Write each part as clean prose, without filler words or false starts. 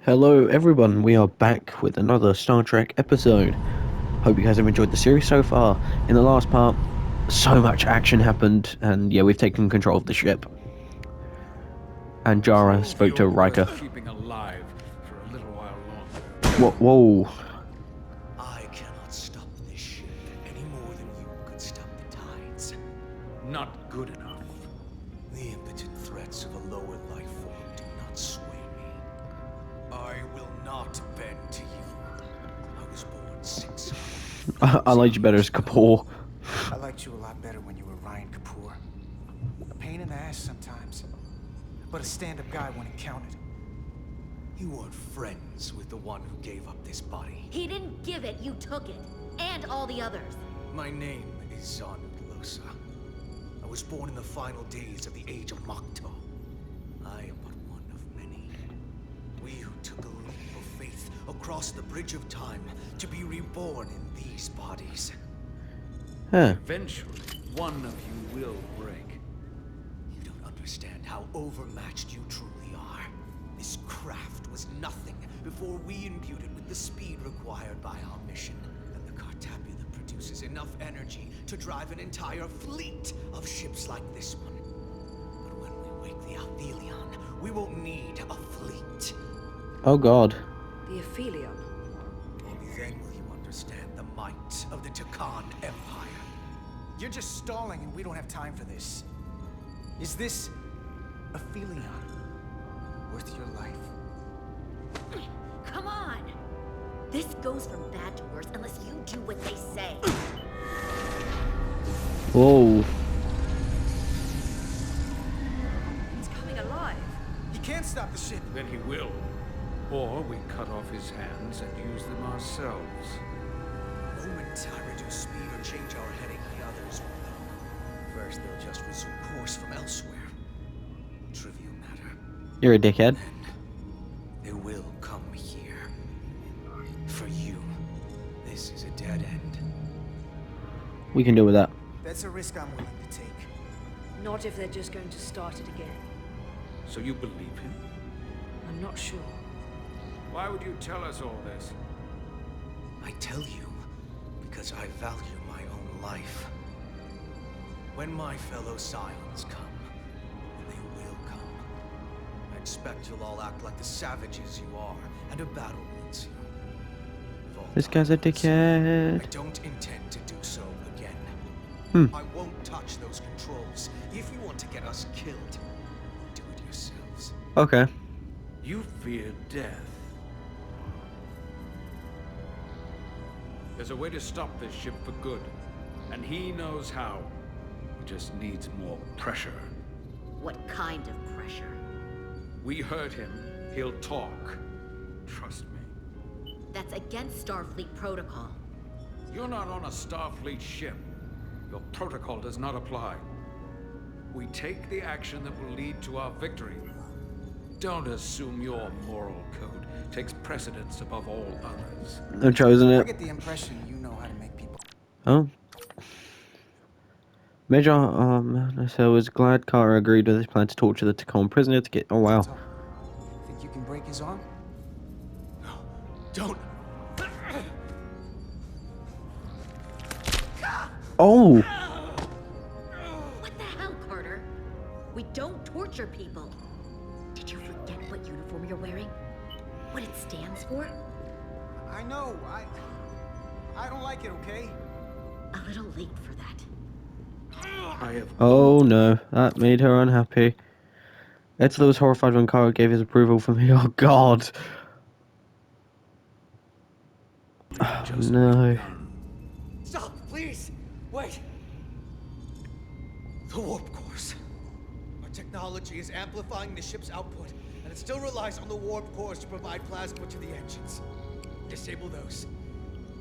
Hello everyone, we are back with another Star Trek episode. Hope you guys have enjoyed the series so far. In the last part, so much action happened, and yeah, we've taken control of the ship. And Jara spoke to Riker. Keeping alive for a little while longer. Whoa. I cannot stop this ship any more than you could stop the tides. Not good enough. The impotent threats of a lower life form do not sway me. I will not bend to you. I was born 6 I liked you better as Kapoor. I liked you a lot better when you were Ryan Kapoor. A pain in the ass sometimes, but a stand-up guy when it counted. You weren't friends with the one who gave up this body. He didn't give it, you took it. And all the others. My name is Zanu Losa. I was born in the final days of the Age of Makto. I am but one of many. We who took a leap of faith across the bridge of time to be reborn in these bodies. Huh. Eventually, one of you will break. You don't understand how overmatched you truly are. This craft was nothing before we imbued it with the speed required by our mission. And the Cartapia that produces enough energy to drive an entire fleet of ships like this one. But when we wake the Althelion, we won't need a fleet. Oh god. The Aphelion. Only then will you understand the might of the Takan Empire. You're just stalling and we don't have time for this. Is this Aphelion worth your life? Come on! This goes from bad to worse unless you do what they say. Whoa. It's coming alive. You can't stop the ship. Then he will. Or we cut off his hands and use them ourselves. The moment I reduce speed or change our heading, the others will know. First, they'll just resume course from elsewhere. Trivial matter. You're a dickhead. They will come here. For you, this is a dead end. We can deal with that. That's a risk I'm willing to take. Not if they're just going to start it again. So you believe him? I'm not sure. Why would you tell us all this? I tell you because I value my own life. When my fellow Scions come, and they will come, I expect you'll all act like the savages you are, and a battle will ensue. Of all This guy's a time, dickhead. I don't intend to do so again. Hmm. I won't touch those controls. If you want to get us killed, do it yourselves. Okay. You fear death. There's a way to stop this ship for good, and he knows how. He just needs more pressure. What kind of pressure? We heard him. He'll talk. Trust me. That's against Starfleet protocol. You're not on a Starfleet ship. Your protocol does not apply. We take the action that will lead to our victory. Don't assume your moral code takes precedence above all others. I've chosen I it. get the impression you know how to make people. Oh. Major, so I was glad Carter agreed with his plan to torture the Tacon prisoner to get. Oh wow. So, think you can break his arm? No, don't. Oh! What the hell, Carter? We don't torture people. Did you forget what uniform you're wearing? What it stands for? I know. I don't like it, okay? A little late for that. I have Oh no, that made her unhappy. Etzler was horrified when Carter gave his approval for me. Oh god. Oh, just no. begun. Stop, please! Wait! The warp cores. Our technology is amplifying the ship's output, and it still relies on the warp cores to provide plasma to the engines. Disable those,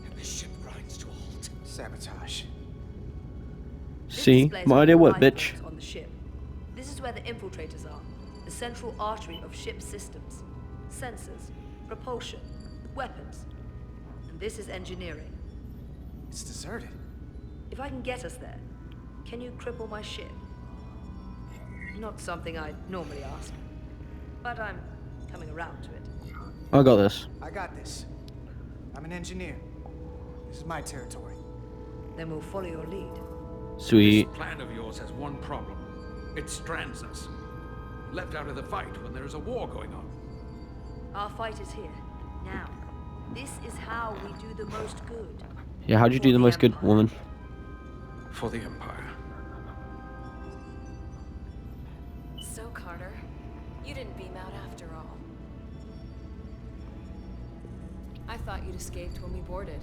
and the ship grinds to a halt. Sabotage. This See? displays My all idea the worked, life bitch. forms on the ship. This is where the infiltrators are. The central artery of ship systems. Sensors, propulsion, weapons. And this is engineering. It's deserted. If I can get us there, can you cripple my ship? Not something I'd normally ask, but I'm coming around to it. I got this. I got this. I'm an engineer. This is my territory. Then we'll follow your lead. Sweet. This plan of yours has one problem. It strands us. Left out of the fight when there is a war going on. Our fight is here, now. This is how we do the most good. Yeah, how'd you do the most good, woman? For the Empire. So, Carter, you didn't beam out after all. I thought you'd escaped when we boarded.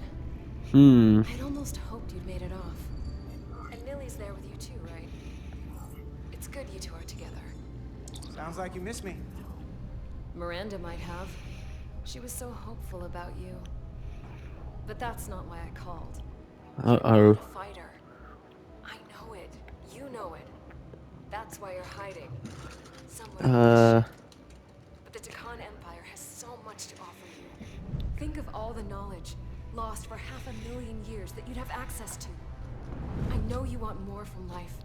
I'd almost hoped you'd made it off. And Millie's there with you too, right? It's good you two are together. Sounds like you miss me. Miranda might have. She was so hopeful about you. But that's not why I called. Uh-oh. You're not a fighter. I know it. You know it. That's why you're hiding. Somewhere on this ship. But the Takan Empire has so much to offer you. Think of all the knowledge lost for 500,000 years that you'd have access to. I know you want more from life,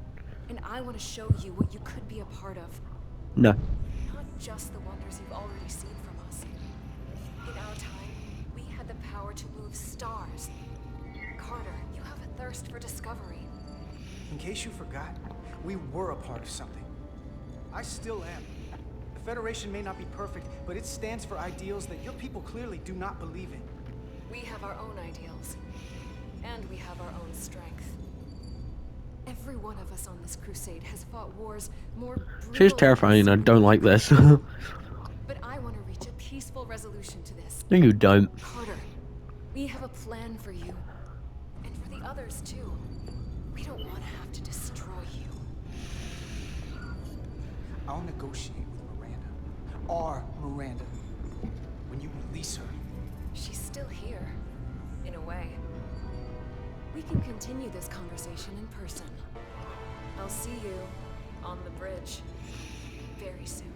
and I want to show you what you could be a part of. No. Not just the wonders you've already seen from us. In our time, we had the power to move stars. Carter, you have a thirst for discovery. In case you forgot, we were a part of something. I still am. The Federation may not be perfect, but it stands for ideals that your people clearly do not believe in. We have our own ideals. And we have our own strength. Every one of us on this crusade has fought wars more brutal. She's terrifying. I don't like this. But I want to reach a peaceful resolution to this. No, you don't. Carter, we have a plan for you. And for the others, too. We don't want to have to destroy you. I'll negotiate with Miranda. Our Miranda. When you release her. She's still here, in a way. We can continue this conversation in person. I'll see you on the bridge very soon.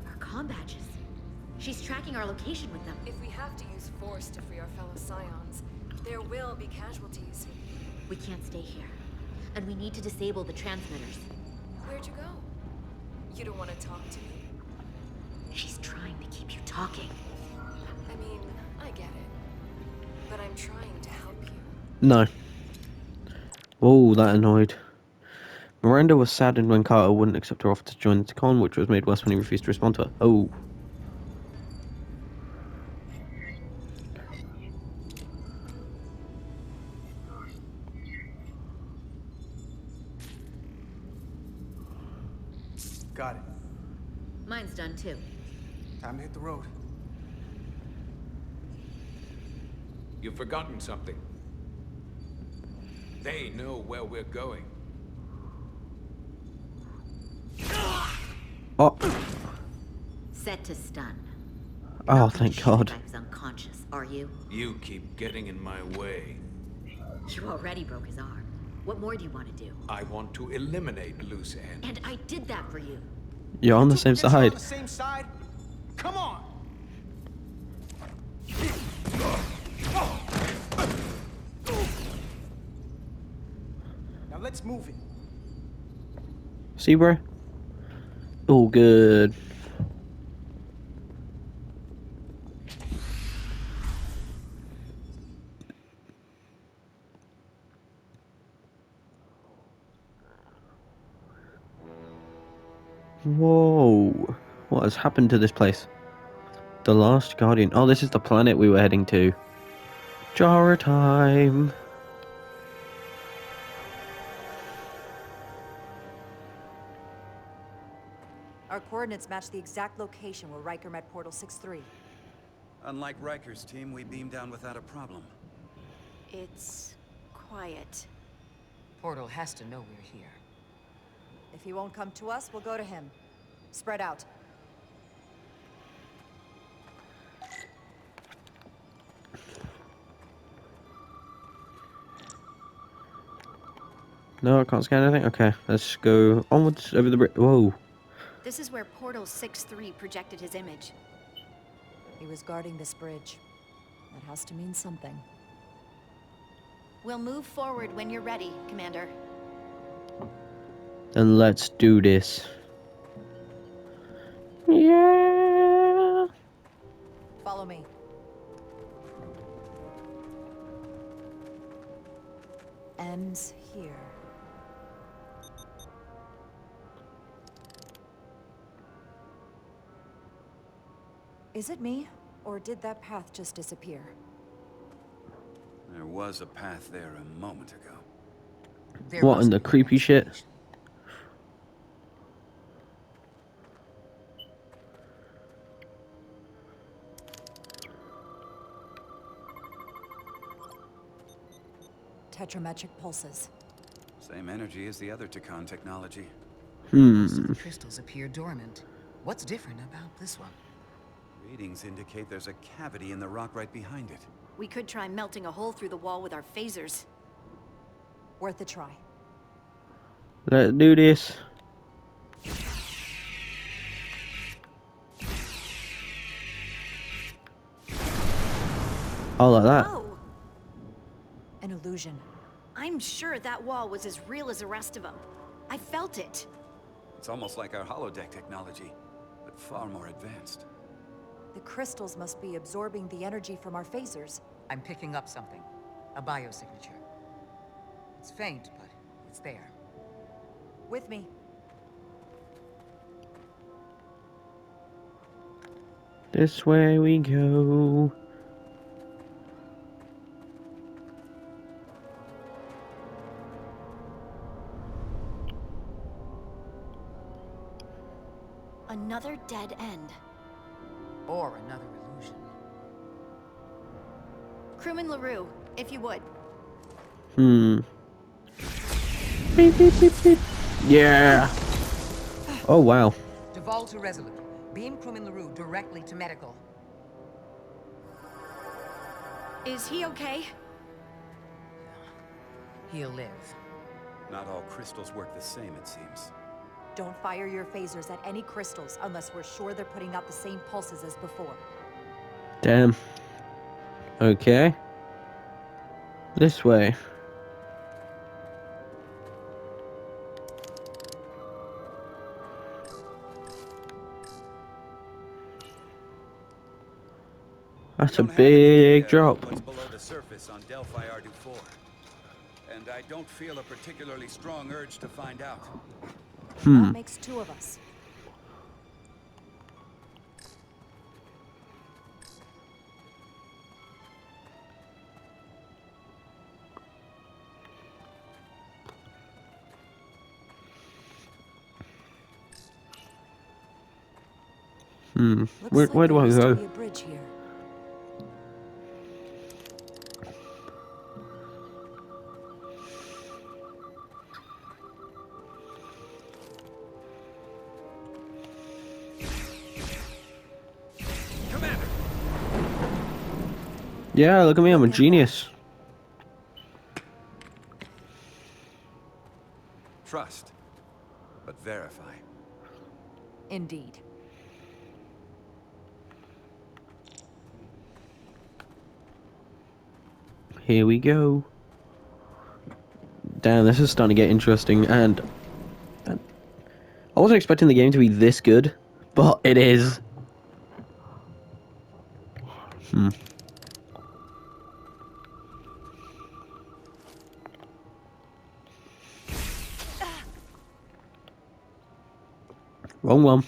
Our comm badges. She's tracking our location with them. If we have to use force to free our fellow Scions, there will be casualties. We can't stay here. And we need to disable the transmitters. Where'd you go? You don't want to talk to me? She's trying to keep you talking. I mean, I get it. But I'm trying to help you. No. Oh, that annoyed. Miranda was saddened when Carter wouldn't accept her offer to join the con, which was made worse when he refused to respond to her. Oh. Got it. Mine's done too. Time to hit the road. You've forgotten something. They know where we're going. Oh. Set to stun. Oh, thank God. I was unconscious, are you? You keep getting in my way. You already broke his arm. What more do you want to do? I want to eliminate loose ends. And I did that for you. You're on the same Guess we're side. on the same side? Come on! Now let's move it. See, bro? All good. Whoa. What has happened to this place? The Last Guardian. Oh, this is the planet we were heading to. Jara time. Our coordinates match the exact location where Riker met Portal 6-3. Unlike Riker's team, we beamed down without a problem. It's quiet. Portal has to know we're here. If he won't come to us, we'll go to him. Spread out. No, I can't scan anything? Okay, let's go onwards over the bridge. Whoa. This is where Portal 6-3 projected his image. He was guarding this bridge. That has to mean something. We'll move forward when you're ready, Commander. Then let's do this. Yeah. ends here. Is it me, or did that path just disappear? There was a path there a moment ago. There What in must the be an creepy shit? explanation. Tetrametric pulses. Same energy as the other Takan technology. Most Hmm. of the crystals appear dormant. What's different about this one? Readings indicate there's a cavity in the rock right behind it. We could try melting a hole through the wall with our phasers. Worth a try. Let's do this. Oh, like that. Whoa! An illusion. I'm sure that wall was as real as the rest of them. I felt it. It's almost like our holodeck technology, but far more advanced. The crystals must be absorbing the energy from our phasers. I'm picking up something. A biosignature. It's faint, but it's there. With me. This way we go. Another dead end. Or another illusion. Crewman LaRue, if you would. Hmm. Beep, beep, beep, beep. Yeah. Oh, wow. Duval to Resolute. Beam Crewman LaRue directly to medical. Is he okay? He'll live. Not all crystals work the same, it seems. Don't fire your phasers at any crystals unless we're sure they're putting out the same pulses as before. Damn. Okay. This way. That's a We don't have any big data drop. about what's below the surface on Delphi Ardu 4. And I don't feel a particularly strong urge to find out. That makes two of us. Where do I Looks like there used to go? be a bridge here. Commander! Yeah, look at me, I'm a genius. Trust, but verify. Indeed. Here we go. Damn, this is starting to get interesting, and I wasn't expecting the game to be this good, but it is. Wrong one.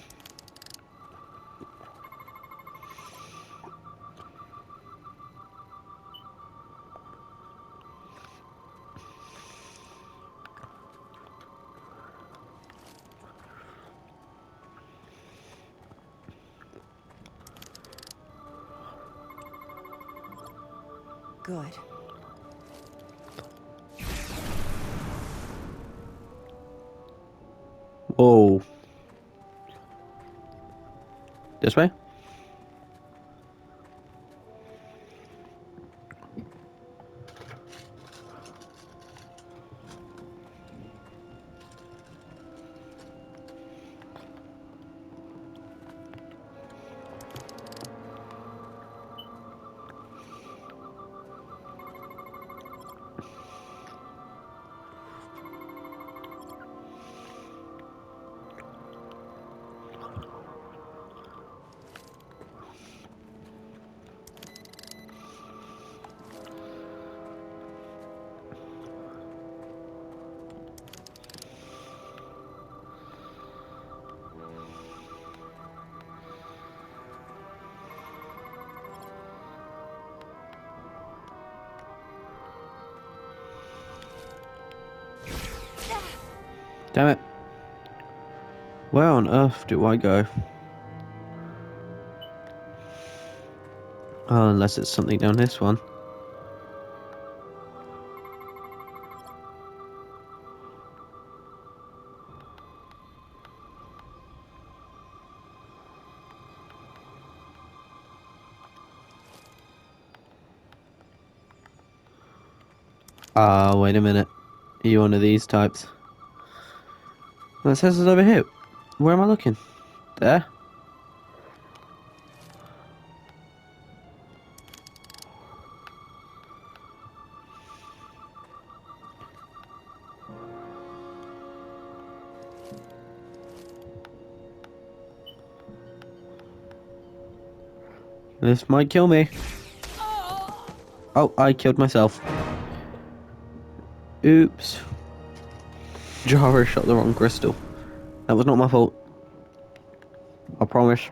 Good. Whoa. This way? Damn it. Where on earth do I go? Oh, unless it's something down this one. Ah, wait a minute. Are you one of these types? Well, it says it's over here. Where am I looking? There? This might kill me. Oh, I killed myself. Oops. Jara shot the wrong crystal. That was not my fault. I promise.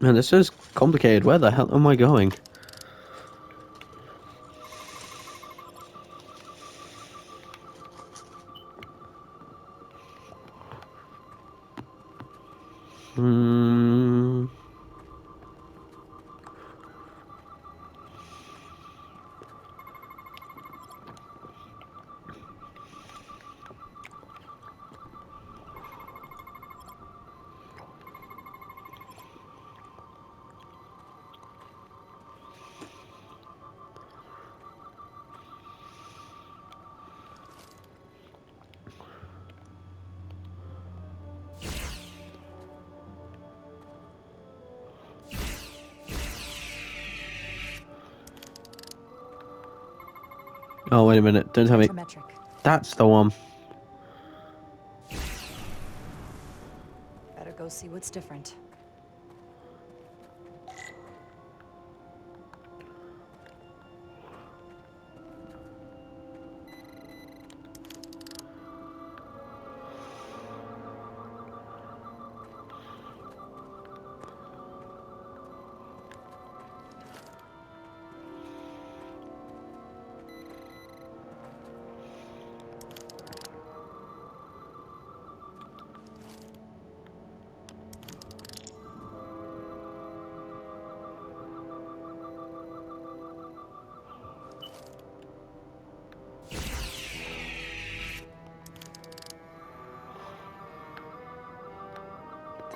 Man, this is complicated. Where the hell am I going? Hmm. Oh, wait a minute. Don't tell me. Metric. That's the one. Better go see what's different.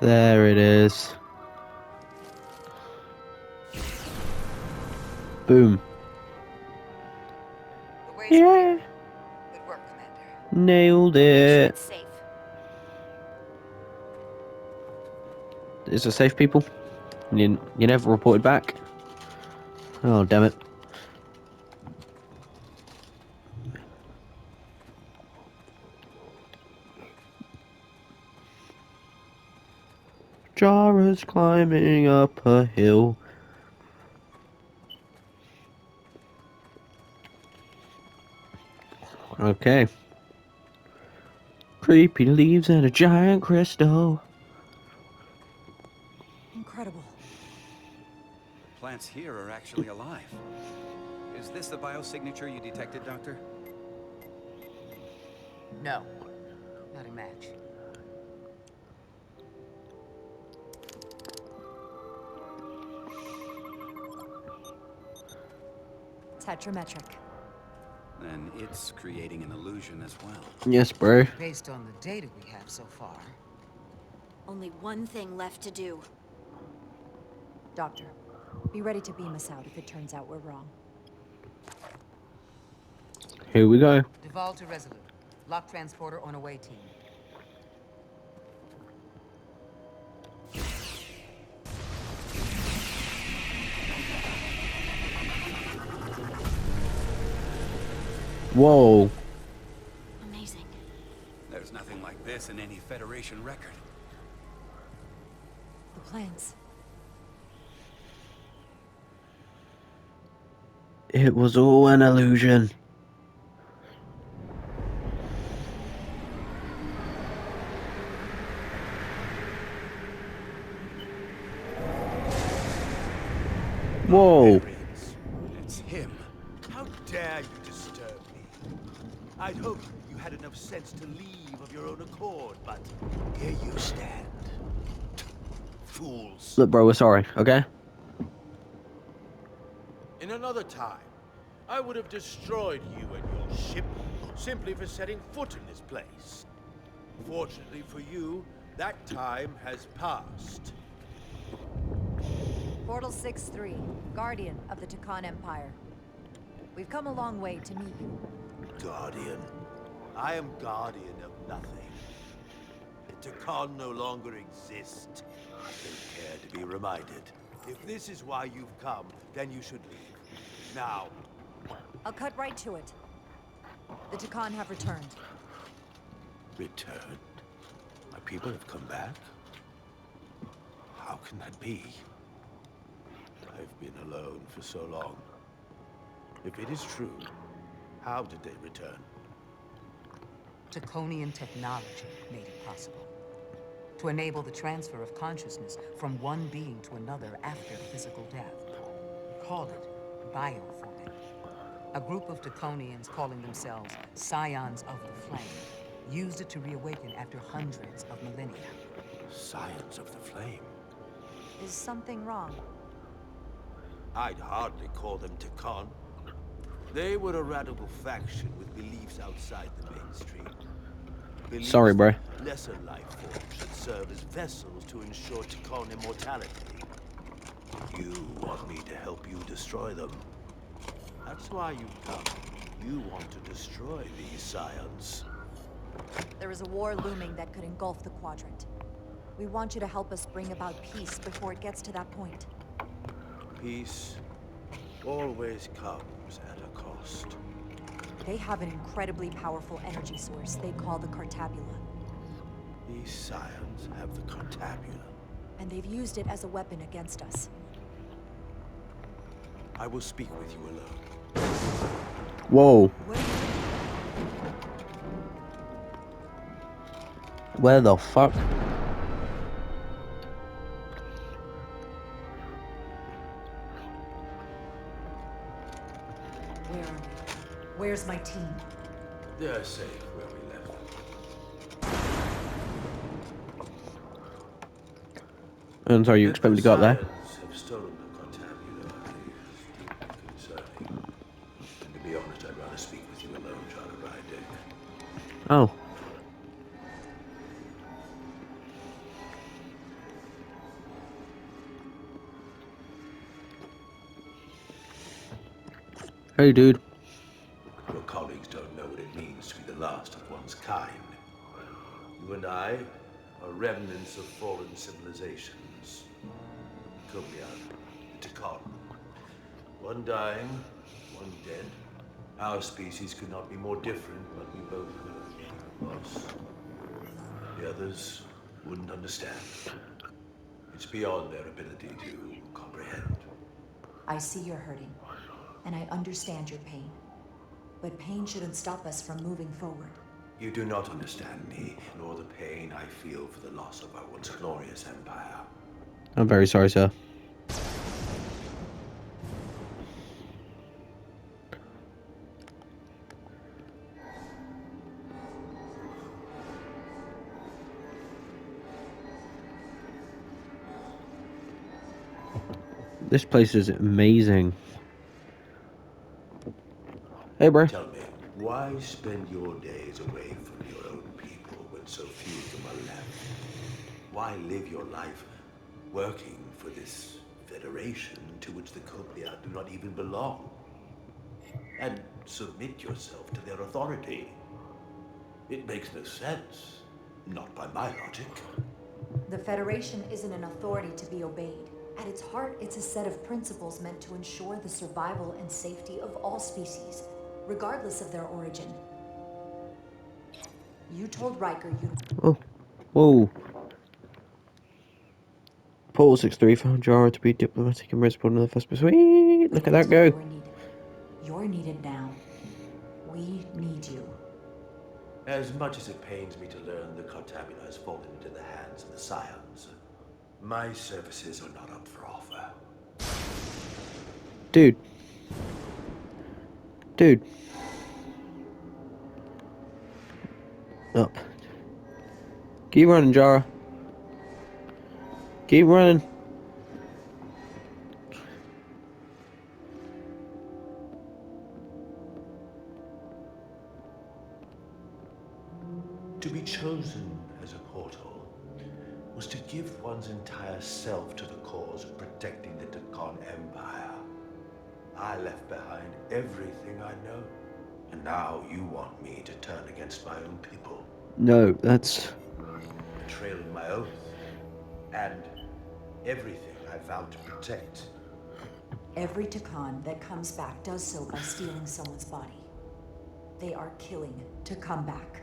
There it is. Boom. The way's Yeah. clear. Good work, Commander. Nailed Make sure it. it's safe. Is it safe, people? You never reported back? Oh, damn it. Jara's climbing up a hill. Okay. Creepy leaves and a giant crystal. Incredible. The plants here are actually alive. Is this the biosignature you detected, Doctor? No, not a match. Tetrametric. Then it's creating an illusion as well. Yes, bro. Based on the data we have so far, Only one thing left to do. Doctor, be ready to beam us out if it turns out we're wrong. Here we go. Devolve to Resolute. Lock transporter on away team. Whoa. Amazing. There's nothing like this in any Federation record. The plans. It was all an illusion. Whoa. Barbarians. It's him. How dare you disturb me? I'd hoped you had enough sense to leave of your own accord, but here you stand. Fools. Look, bro, we're sorry, okay? In another time, I would have destroyed you and your ship simply for setting foot in this place. Fortunately for you, that time has passed. Portal 6-3, Guardian of the Takan Empire. We've come a long way to meet you. Guardian? I am guardian of nothing. The Takan no longer exist. I don't care to be reminded. If this is why you've come, then you should leave. Now. I'll cut right to it. The Takan have returned. Returned? My people have come back? How can that be? I've been alone for so long. If it is true, how did they return? Draconian technology made it possible. To enable the transfer of consciousness from one being to another after physical death. Call it bioforming. A group of Draconians calling themselves Scions of the Flame used it to reawaken after hundreds of millennia. Scions of the Flame? Is something wrong? I'd hardly call them Takan. They were a radical faction with beliefs outside the mainstream. Beliefs Sorry, bro. that lesser life forms should serve as vessels to ensure Takan immortality. You want me to help you destroy them. That's why you've come. You want to destroy these scions. There is a war looming that could engulf the Quadrant. We want you to help us bring about peace before it gets to that point. Peace always comes at a cost. They have an incredibly powerful energy source they call the Cartabula. These scions have the Cartabula. And they've used it as a weapon against us. I will speak with you alone. Whoa. Where the fuck? Where are we? Where's my team? They're safe where we left them. And so you expect me to go up there? Scions have stolen the Cartabula is deeply concerning. And to be honest, I'd rather speak with you alone, Jara. Oh. Hey, dude. Your colleagues don't know what it means to be the last of one's kind. You and I are remnants of fallen civilizations. Kublian, the Takan. One dying, one dead. Our species could not be more different, but we both were lost. The others wouldn't understand. It's beyond their ability to comprehend. I see you're hurting, and I understand your pain. But pain shouldn't stop us from moving forward. You do not understand me, nor the pain I feel for the loss of our once glorious empire. I'm very sorry, sir. This place is amazing. Hey, bro. Tell me, why spend your days away from your own people when so few of them are left? Why live your life working for this federation to which the Kopia do not even belong? And submit yourself to their authority? It makes no sense. Not by my logic. The Federation isn't an authority to be obeyed. At its heart, it's a set of principles meant to ensure the survival and safety of all species, regardless of their origin. You told Riker you... Oh. Whoa. Portal 6-3 found Jara to be diplomatic and respond to the first... Sweet! Look at that go. You're needed now. We need you. As much as it pains me to learn the Cartabula has fallen into the hands of the Scions, my services are not up for offer. Dude. Dude. Up. Keep running, Jara. Keep running. To be chosen as a portal was to give one's entire self to the cause of protecting the Takan Empire. I left behind everything I know, and now you want me to turn against my own people. No, that's... Betraying my oath, and everything I vowed to protect. Every Takan that comes back does so by stealing someone's body. They are killing to come back.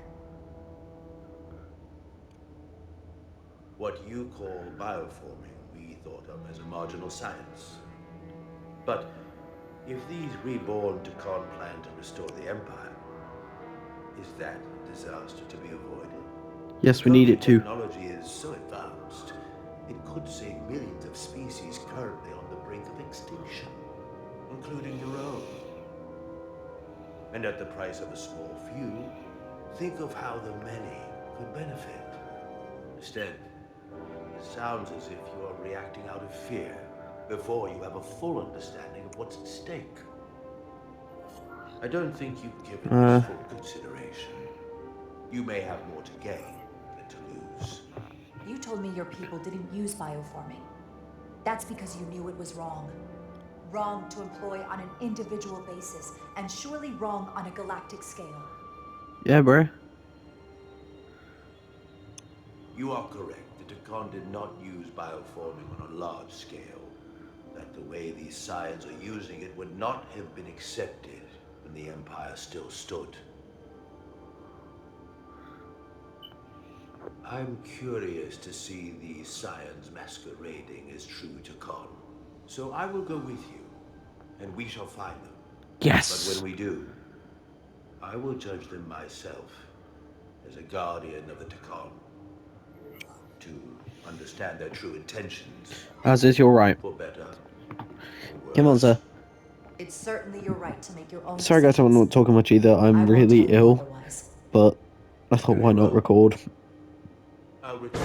What you call bioforming, we thought of as a marginal science. But if these reborn Takan plan to restore the Empire, is that a disaster to be avoided? Yes, we need it to. Technology is so advanced, it could save millions of species currently on the brink of extinction, including your own. And at the price of a small few, think of how the many could benefit. Instead, it sounds as if you are reacting out of fear before you have a full understanding of what's at stake. I don't think you've given this full consideration. You may have more to gain than to lose. You told me your people didn't use bioforming. That's because you knew it was wrong. Wrong to employ on an individual basis, and surely wrong on a galactic scale. Yeah, bro. You are correct. The Takan did not use bioforming on a large scale. That the way these scions are using it would not have been accepted when the Empire still stood. I'm curious to see these scions masquerading as true Takan. So I will go with you, and we shall find them. Yes. But when we do, I will judge them myself as a guardian of the Takan. To understand their true intentions. As is your right. For better. For Come on, sir. It's certainly your right to make your own Sorry guys, I'm not talking much either. I'm really ill. But I thought, why not record? I'll return.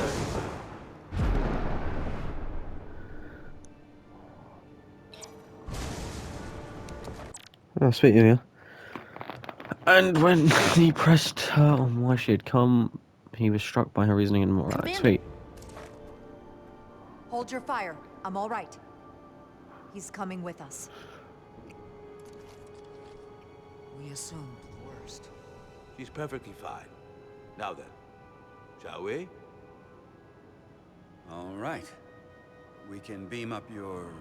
Oh, sweet, yeah. And when he pressed her on why she had come, he was struck by her reasoning and morality. Sweet. Hold your fire. I'm all right. He's coming with us. We assumed the worst. She's perfectly fine. Now then, shall we? All right. We can beam up your...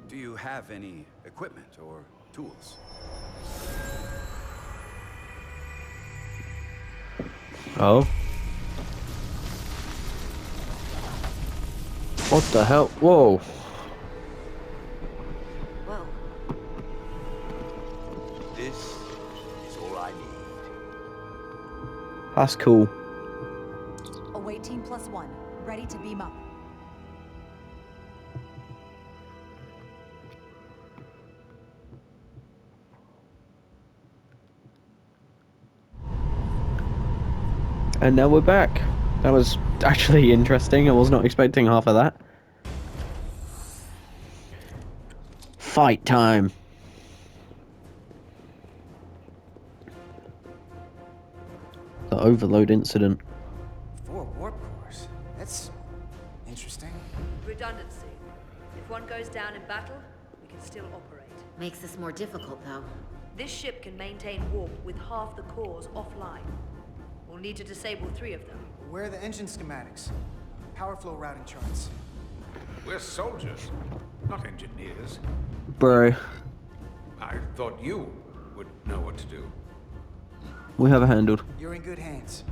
Do you have any equipment or tools? Oh. What the hell? Whoa. Whoa. This is all I need. That's cool. Await team +1. Ready to beam up. And now we're back. That was actually interesting. I was not expecting half of that. Fight time. The overload incident. 4 warp cores. That's interesting. Redundancy. If one goes down in battle, we can still operate. Makes this more difficult, though. This ship can maintain warp with half the cores offline. We'll need to disable 3 of them. Where are the engine schematics? Power flow routing charts. We're soldiers, not engineers. Bro, I thought you would know what to do. we have it handled. You're in good hands.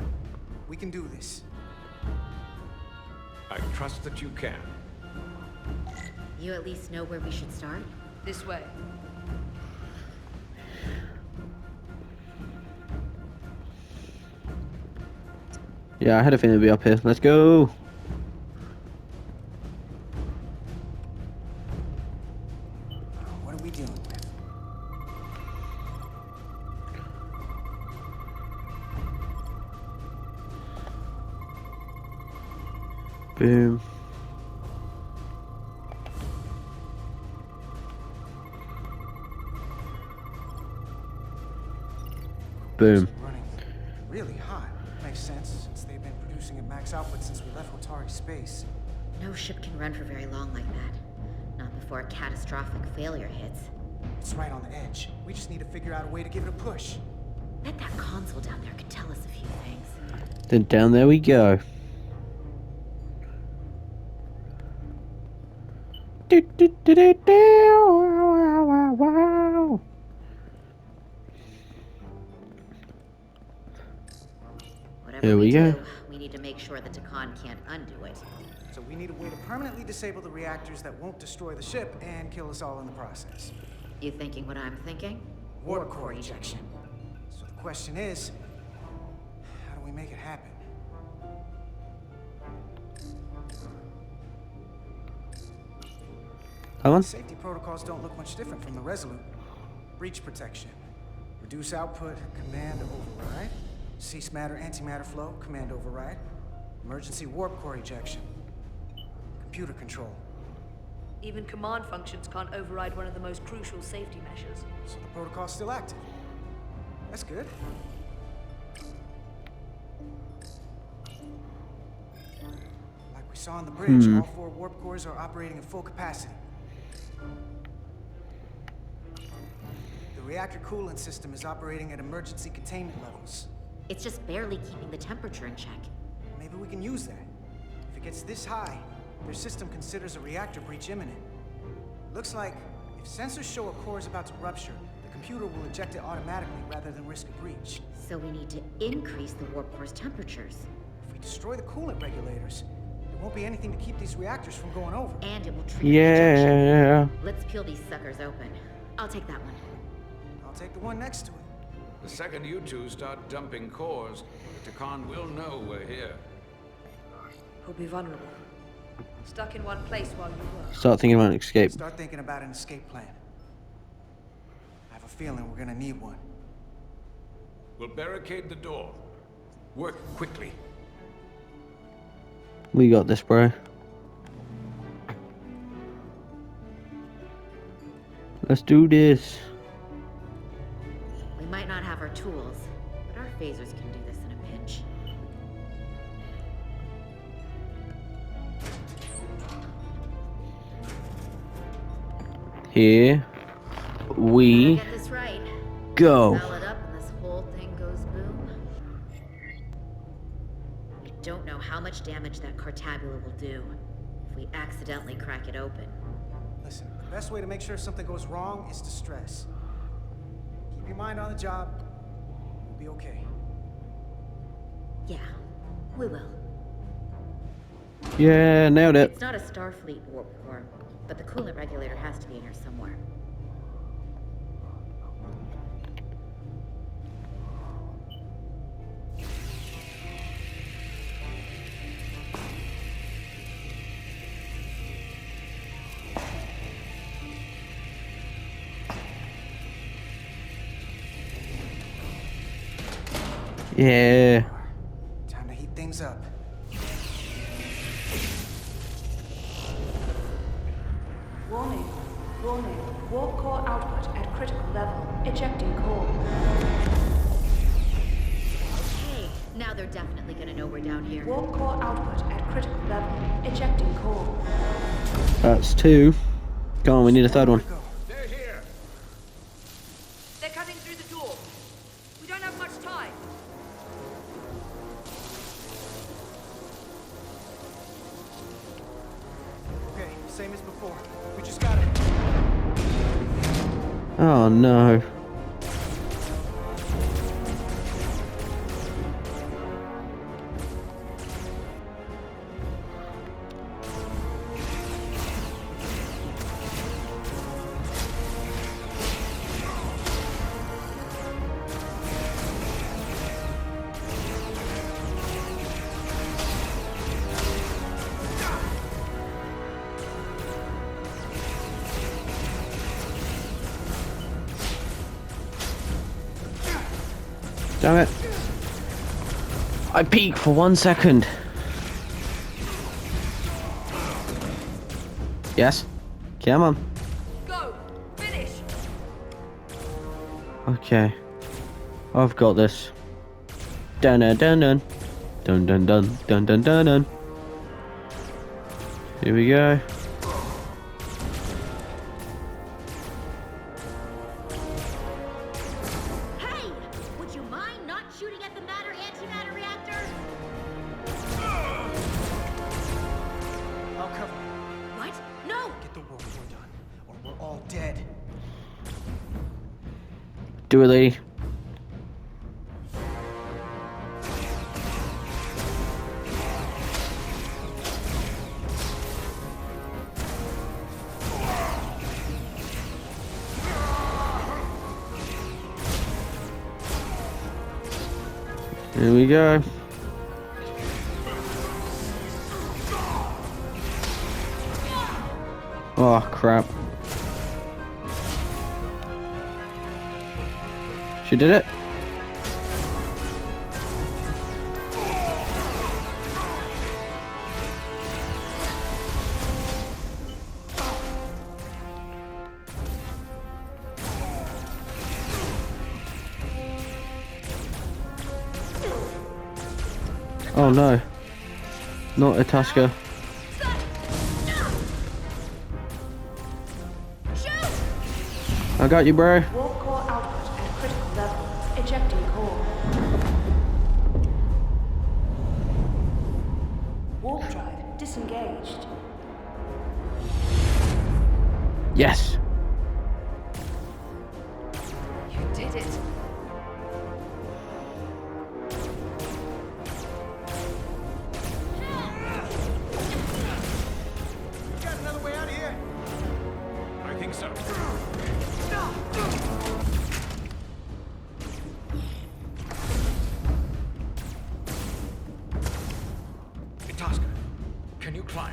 We can do this. I trust that you can. You at least know where we should start? This way. Yeah, I had a feeling it'd be up here. Let's go. What do we we dealing with? Boom. Boom. Running really hot. Makes sense, since they've been producing at max output since we left Otari space. No ship can run for very long like that. Not before a catastrophic failure hits. It's right on the edge. We just need to figure out a way to give it a push. Bet that console down there could tell us a few things. Then down there we go. Do, do, do, do, do. Wow, wow, wow. Whatever Here we go. do, we need to make sure the Takan can't undo it. So we need a way to permanently disable the reactors that won't destroy the ship and kill us all in the process. You thinking what I'm thinking? Warp core ejection. So the question is, how do we make it happen? Come on. Safety protocols don't look much different from the Resolute. Breach protection. Reduce output, command override. Cease matter, antimatter flow, command override. Emergency warp core ejection. Computer control. Even command functions can't override one of the most crucial safety measures. So the protocol's still active. That's good. Like we saw on the bridge, all 4 warp cores are operating at full capacity. The reactor coolant system is operating at emergency containment levels. It's just barely keeping the temperature in check. Maybe we can use that. If it gets this high, their system considers a reactor breach imminent. Looks like if sensors show a core is about to rupture, the computer will eject it automatically rather than risk a breach. So we need to increase the warp core's temperatures. If we destroy the coolant regulators, there won't be anything to keep these reactors from going over. And it will trigger the ejection. Yeah. Let's peel these suckers open. I'll take that one. I'll take the one next to it. The second you two start dumping cores, the Takan will know we're here. Who'll be vulnerable. Stuck in one place while you work. Start thinking about an escape. Start thinking about an escape plan. I have a feeling we're gonna need one. We'll barricade the door. Work quickly. We got this, bro. Let's do this. We might not have our tools, but our phasers can do this in a pinch. Here we Get this right. go. Foul it up and this whole thing goes boom. We don't know how much damage that cartabula will do if we accidentally crack it open. Listen, the best way to make sure something goes wrong is to stress. Keep your mind on the job. We'll be okay. Yeah, we will. Yeah, nailed it. It's not a Starfleet warp core, but the coolant regulator has to be in here somewhere. Yeah. Time to heat things up. Warning. Warning. Warp core output at critical level. Ejecting core. Okay, now they're definitely gonna know we're down here. Warp core output at critical level. Ejecting core. That's 2. Come on, we need a third one. They're here. They're cutting through the door. We don't have much time. Okay, same as before. We just gotta... Oh no. Damn it. I peeked for 1 second. Yes? Come on. Go! Finish! Okay. I've got this. Dun dun dun dun. Dun dun dun dun dun dun dun. Here we go. Hey! Would you mind not shooting at the matter-antimatter reactor? I'll cover. What? No! Get the warp core done, or we're all dead. Do it, lady. Here we go. Oh, crap. She did it. Oh no, not a Tusker. I got you, bro. Warp core output at critical level. Ejecting core. Warp drive disengaged. Yes. You did it. Got another way out of here? I think so. Itasca, can you climb?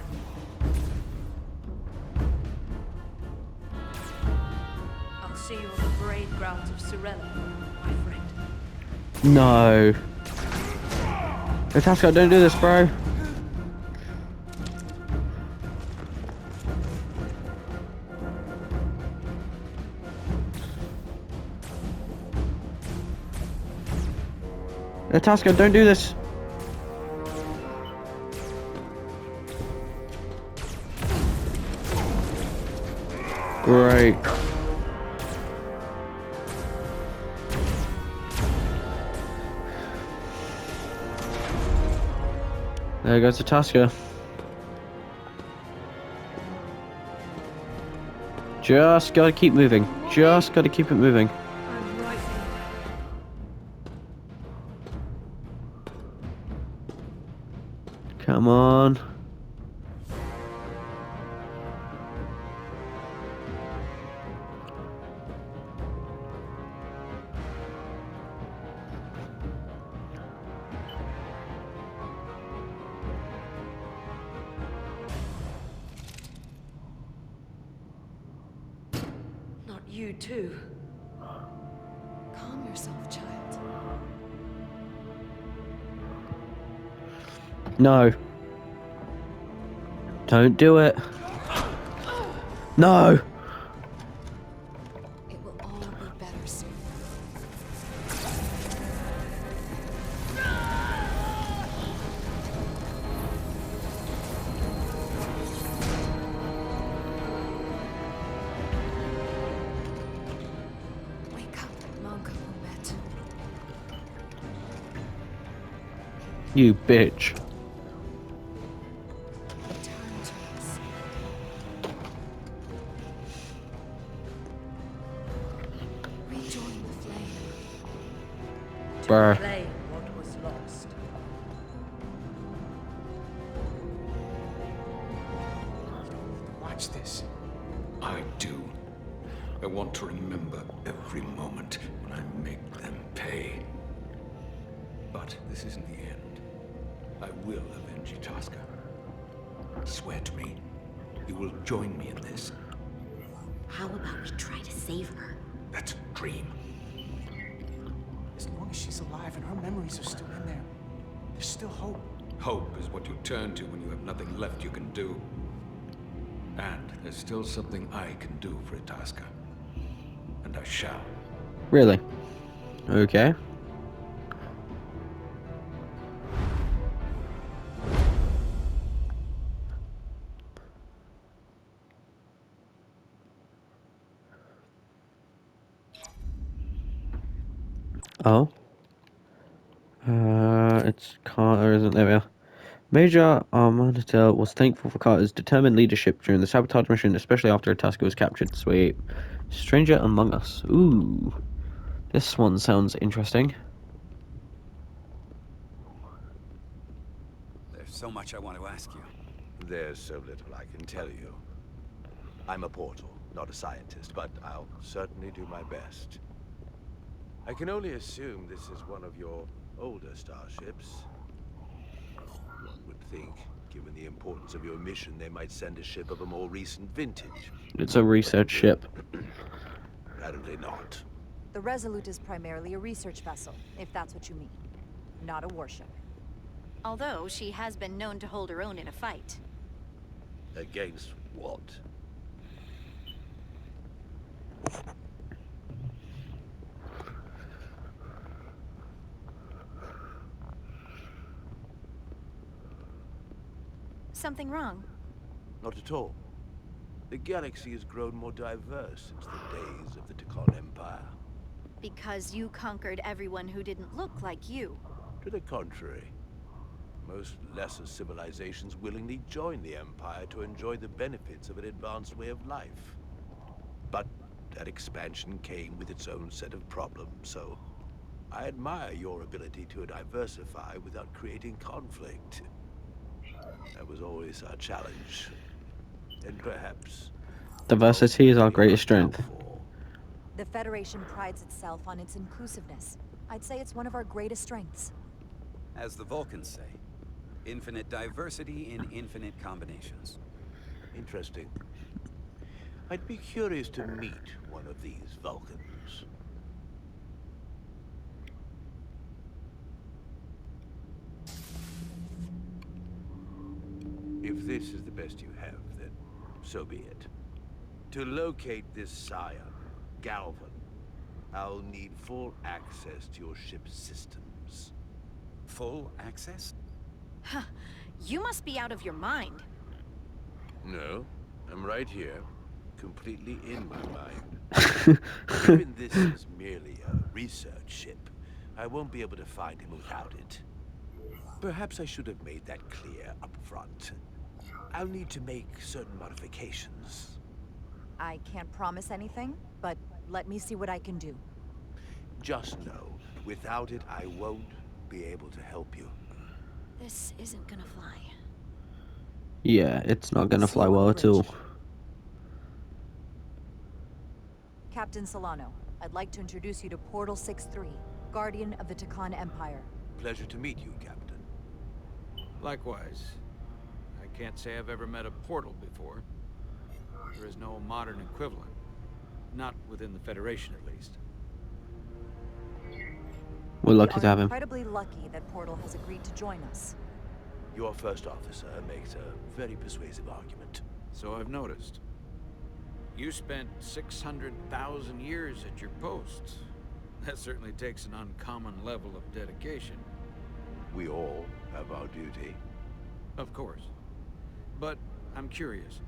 I'll see you on the parade grounds of Sorella, my friend. No. Tusker, don't do this, bro. Tusker, don't do this. Great. There goes the Tusker. Just gotta keep moving. Just gotta keep it moving. I'm right here. Come on. Not you too. Calm yourself, child. No. Don't do it. No. It will all be better soon. Wake up, Monka Umet. You bitch. Return to us. Rejoin the flame. Bruh. Claim what was lost. Watch this. I do. I want to remember every moment when I make them pay. But this isn't the end. I will avenge Itasca. Swear to me, you will join me in this. How about we try to save her? That's a dream. As long as she's alive and her memories are still in there, there's still hope. Hope is what you turn to when you have nothing left you can do. And there's still something I can do for Itasca. And I shall. Really? Okay. Oh. It's Carter, isn't there? We are. Major Armada was thankful for Carter's determined leadership during the sabotage mission, especially after Itasca was captured. Sweet. Stranger Among Us. Ooh. This one sounds interesting. There's so much I want to ask you. There's so little I can tell you. I'm a portal, not a scientist, but I'll certainly do my best. I can only assume this is one of your older starships. One would think, given the importance of your mission, they might send a ship of a more recent vintage. It's a research ship. Apparently not. The Resolute is primarily a research vessel, if that's what you mean. Not a warship. Although she has been known to hold her own in a fight. Against what? Something wrong? Not at all. The galaxy has grown more diverse since the days of the Tekon Empire. Because you conquered everyone who didn't look like you. To the contrary. Most lesser civilizations willingly join the Empire to enjoy the benefits of an advanced way of life. But that expansion came with its own set of problems, so I admire your ability to diversify without creating conflict. That was always our challenge. And perhaps... Diversity is our greatest strength. The Federation prides itself on its inclusiveness. I'd say it's one of our greatest strengths. As the Vulcans say, infinite diversity in infinite combinations. Interesting. I'd be curious to meet one of these Vulcans. If this is the best you have, then so be it. To locate this scion, Galvan, I'll need full access to your ship's systems. Full access? Huh. You must be out of your mind. No, I'm right here, completely in my mind. Given this is merely a research ship, I won't be able to find him without it. Perhaps I should have made that clear up front. I'll need to make certain modifications. I can't promise anything, but let me see what I can do. Just know, without it, I won't be able to help you. This isn't gonna fly. Yeah, it's not gonna fly well at all. Captain Solano, I'd like to introduce you to Portal 6-3, Guardian of the Tekon Empire. Pleasure to meet you, Captain. Likewise. I can't say I've ever met a portal before. There is no modern equivalent. Not within the Federation, at least. We're lucky to have We are him. incredibly lucky that Portal has agreed to join us. Your first officer makes a very persuasive argument. So I've noticed. You spent 600,000 years at your post. That certainly takes an uncommon level of dedication. We all have our duty. Of course. But I'm curious.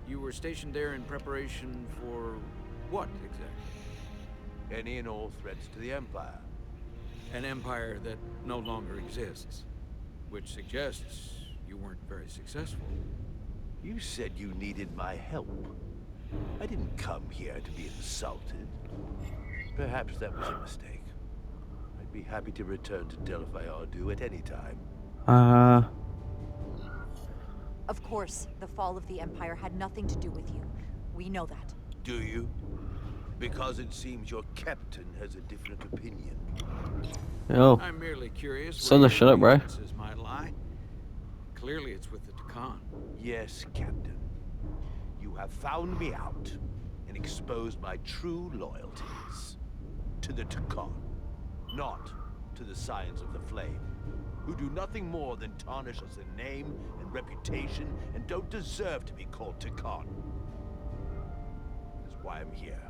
You were stationed there in preparation for what exactly? Any and all threats to the Empire. An empire that no longer exists. Which suggests you weren't very successful. You said you needed my help. I didn't come here to be insulted. Perhaps that was a mistake. I'd be happy to return to Delphi Ardu at any time. Of course, the fall of the Empire had nothing to do with you. We know that. Do you? Because it seems your captain has a different opinion. Oh. I'm merely curious. Son, shut up, bro. Might lie. Clearly, it's with the Tekon. Yes, Captain. You have found me out and exposed my true loyalties to the Tekon. not to the Scions of the Flame, who do nothing more than tarnish us in name and reputation and don't deserve to be called Takan. That's why I'm here.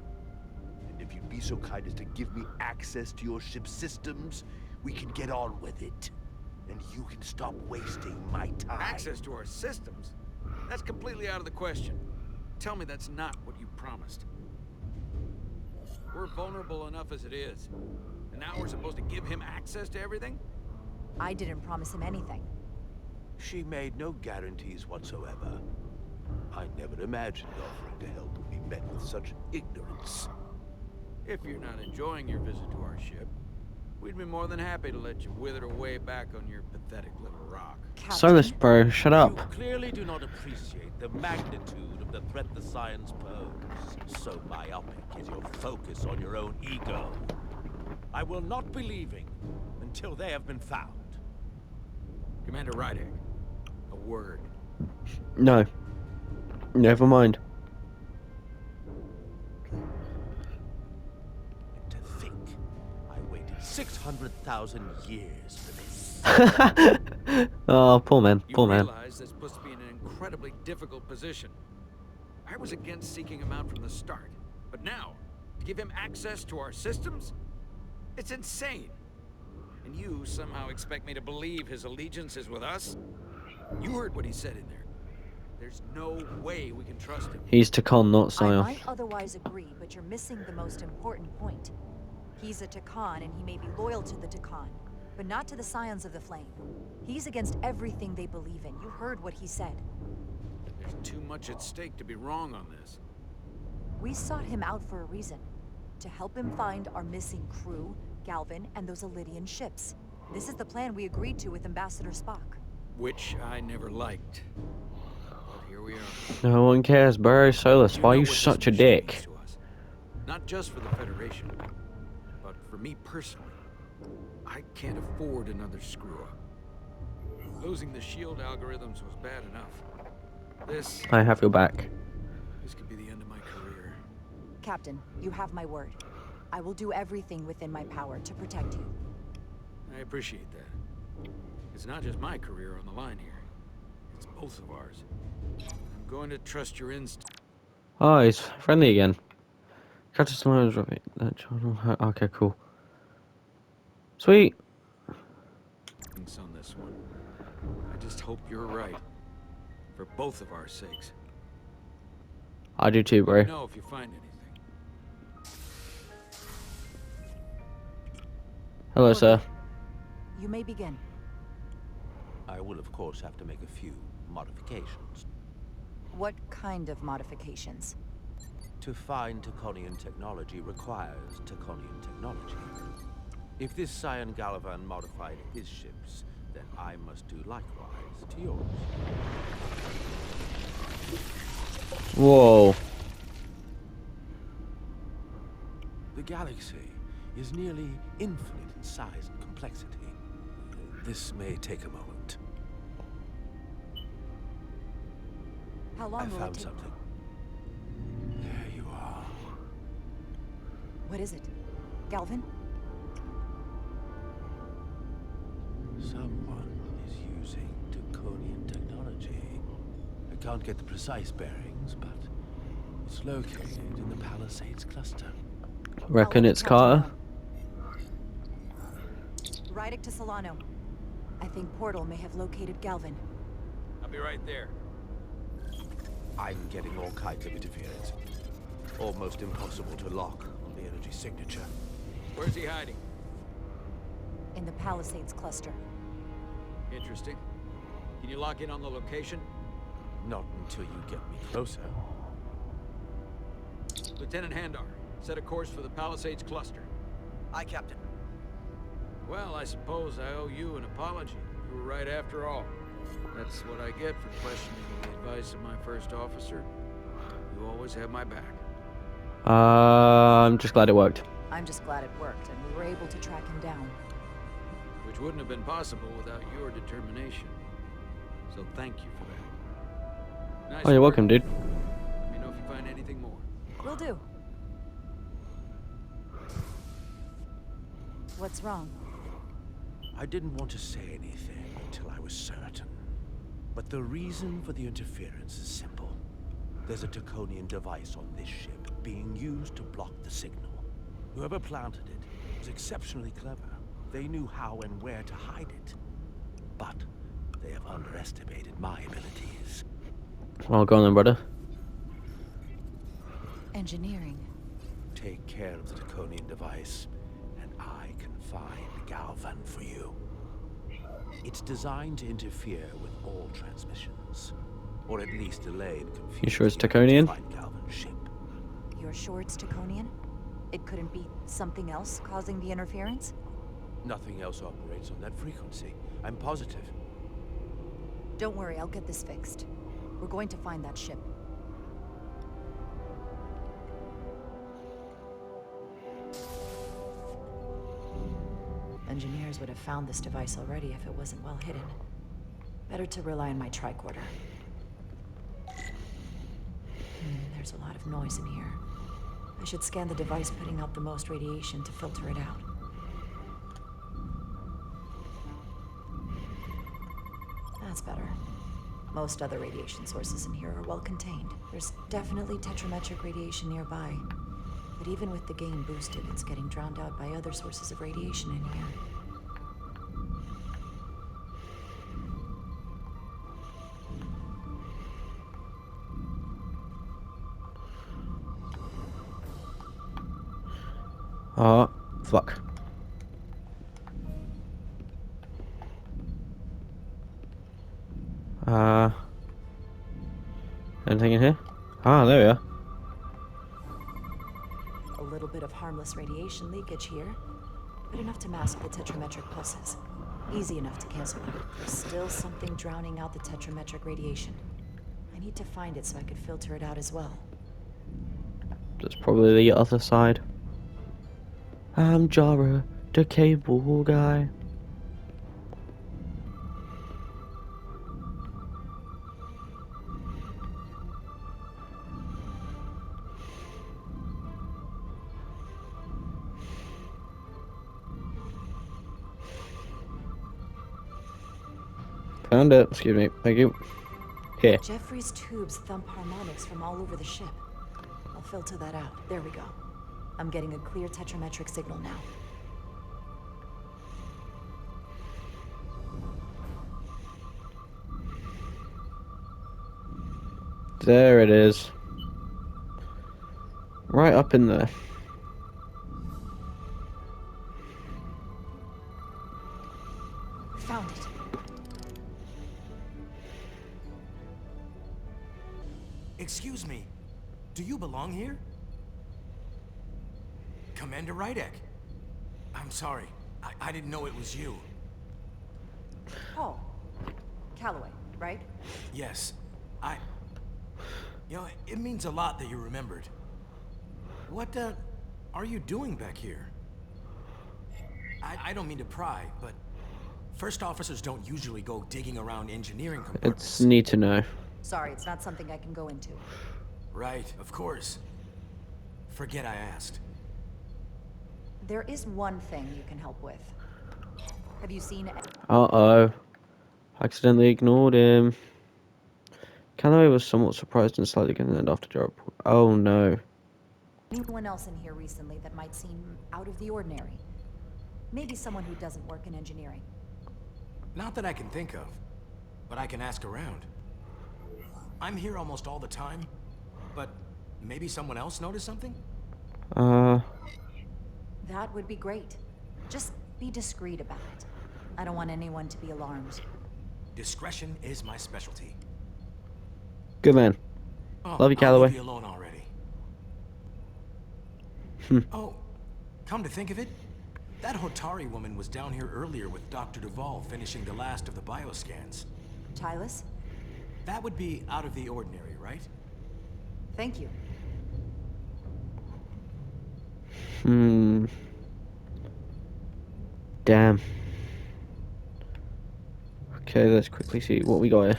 And if you'd be so kind as to give me access to your ship's systems, we can get on with it. And you can stop wasting my time. Access to our systems? That's completely out of the question. Tell me that's not what you promised. We're vulnerable enough as it is. And now we're supposed to give him access to everything? I didn't promise him anything. She made no guarantees whatsoever. I never imagined offering to help would be met with such ignorance. If you're not enjoying your visit to our ship, we'd be more than happy to let you wither away back on your pathetic little rock. Solus, bro, shut up. You clearly do not appreciate the magnitude of the threat the Scions pose. So myopic is your focus on your own ego. I will not be leaving until they have been found. Commander Rydek, a word. No. Never mind. And to think, I waited 600,000 years for this. Oh, poor man, poor You man. realize this puts me in an incredibly difficult position. I was against seeking him out from the start, but now, to give him access to our systems? It's insane. And you somehow expect me to believe his allegiance is with us? You heard what he said in there. There's no way we can trust him. He's Takan, not I Scion. might otherwise agree, but you're missing the most important point. He's a Takan, and he may be loyal to the Takan, but not to the Scions of the Flame. He's against everything they believe in. You heard what he said. There's too much at stake to be wrong on this. We sought him out for a reason. To help him find our missing crew, Galvin, and those Elydian ships. This is the plan we agreed to with Ambassador Spock. Which I never liked. But here we are. No one cares, bro. Solus, why are you know what such a this mission dick? means to us. Not just for the Federation, but for me personally. I can't afford another screw-up. Losing the shield algorithms was bad enough. This I have your back. could be the end of my career. Captain, you have my word. I will do everything within my power to protect you. I appreciate that. It's not just my career on the line here. It's both of ours. I'm going to trust your instinct. Oh, he's friendly again. Catch us tomorrow. Okay, cool. Sweet. On this one. I just hope you're right. For both of our sakes. I do too, bro. Let me know if you find anything. Hello, sir. You may begin. I will, of course, have to make a few modifications. What kind of modifications? To find Taconian technology requires Taconian technology. If this Scion Galavan modified his ships, then I must do likewise to yours. Whoa. The galaxy is nearly infinite in size and complexity. This may take a moment. How long I will it found take? something. There you are. What is it? Galvin? Someone is using Taconian technology. I can't get the precise bearings, but it's located in the Palisades cluster. Reckon it's Carter? Rydek to Solano. I think Portal may have located Galvin. I'll be right there. I'm getting all kinds of interference. Almost impossible to lock on the energy signature. Where's he hiding? In the Palisades cluster. Interesting. Can you lock in on the location? Not until you get me closer. Lieutenant Handar, set a course for the Palisades cluster. Aye, Captain. Well, I suppose I owe you an apology. You were right after all. That's what I get for questioning the advice of my first officer. You always have my back. I'm just glad it worked. I'm just glad it worked, and we were able to track him down. Which wouldn't have been possible without your determination. So thank you for that. Nice Oh, you're work. welcome, dude. Let me know if you find anything more. Will do. What's What's wrong? I didn't want to say anything until I was certain. But the reason for the interference is simple. There's a Draconian device on this ship being used to block the signal. Whoever planted it was exceptionally clever. They knew how and where to hide it. But they have underestimated my abilities. Well, go on then, brother. Engineering. Take care of the Draconian device, and I can find Galvan for you. It's designed to interfere with all transmissions, or at least delay and confuse. You sure it's the effort to Draconian? find Galvan's ship. You're sure it's Draconian? It couldn't be something else causing the interference? Nothing else operates on that frequency. I'm positive. Don't worry, I'll get this fixed. We're going to find that ship. Engineers would have found this device already if it wasn't well hidden. Better to rely on my tricorder. There's a lot of noise in here. I should scan the device putting out the most radiation to filter it out. That's better. Most other radiation sources in here are well contained. There's definitely tetrametric radiation nearby. But even with the gain boosted, it's getting drowned out by other sources of radiation in here. Oh, fuck. Anything in here? Ah, there we are. A little bit of harmless radiation leakage here, but enough to mask the tetrametric pulses. Easy enough to cancel them. There's still something drowning out the tetrametric radiation. I need to find it so I could filter it out as well. That's probably the other side. I'm Jara, the cable guy. Found it. Excuse me. Thank you. Here. Jeffrey's tubes thump harmonics from all over the ship. I'll filter that out. There we go. I'm getting a clear tetrametric signal now. There it is. Right up in there. Found it. Excuse me, do you belong here? Commander Rydek. I'm sorry, I didn't know it was you. Oh, Calloway, right? Yes, You know, it means a lot that you remembered. What, are you doing back here? I don't mean to pry, but first officers don't usually go digging around engineering compartments. It's neat to know. Sorry, it's not something I can go into. Right, of course. Forget I asked. There is one thing you can help with. Have you seen... Uh-oh. Accidentally ignored him. Calloway was somewhat surprised and slightly concerned after Jara. Oh no. anyone else in here recently that might seem out of the ordinary? Maybe someone who doesn't work in engineering. Not that I can think of, but I can ask around. I'm here almost all the time, but maybe someone else noticed something? That would be great. Just be discreet about it. I don't want anyone to be alarmed. Discretion is my specialty. Good man. Oh, Love you, Calloway. I'll leave you alone already. Oh, come to think of it, that Hotari woman was down here earlier with Dr. Duvall finishing the last of the bioscans. Tylis? That would be out of the ordinary, right? Thank you. Damn. Okay, let's quickly see what we got here.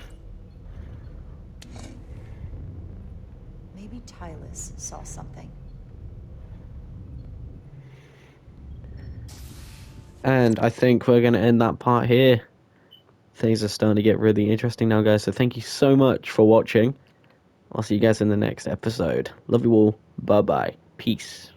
Maybe Tylis saw something. And I think we're going to end that part here. Things are starting to get really interesting now, guys. So thank you so much for watching. I'll see you guys in the next episode. Love you all. Bye-bye. Peace.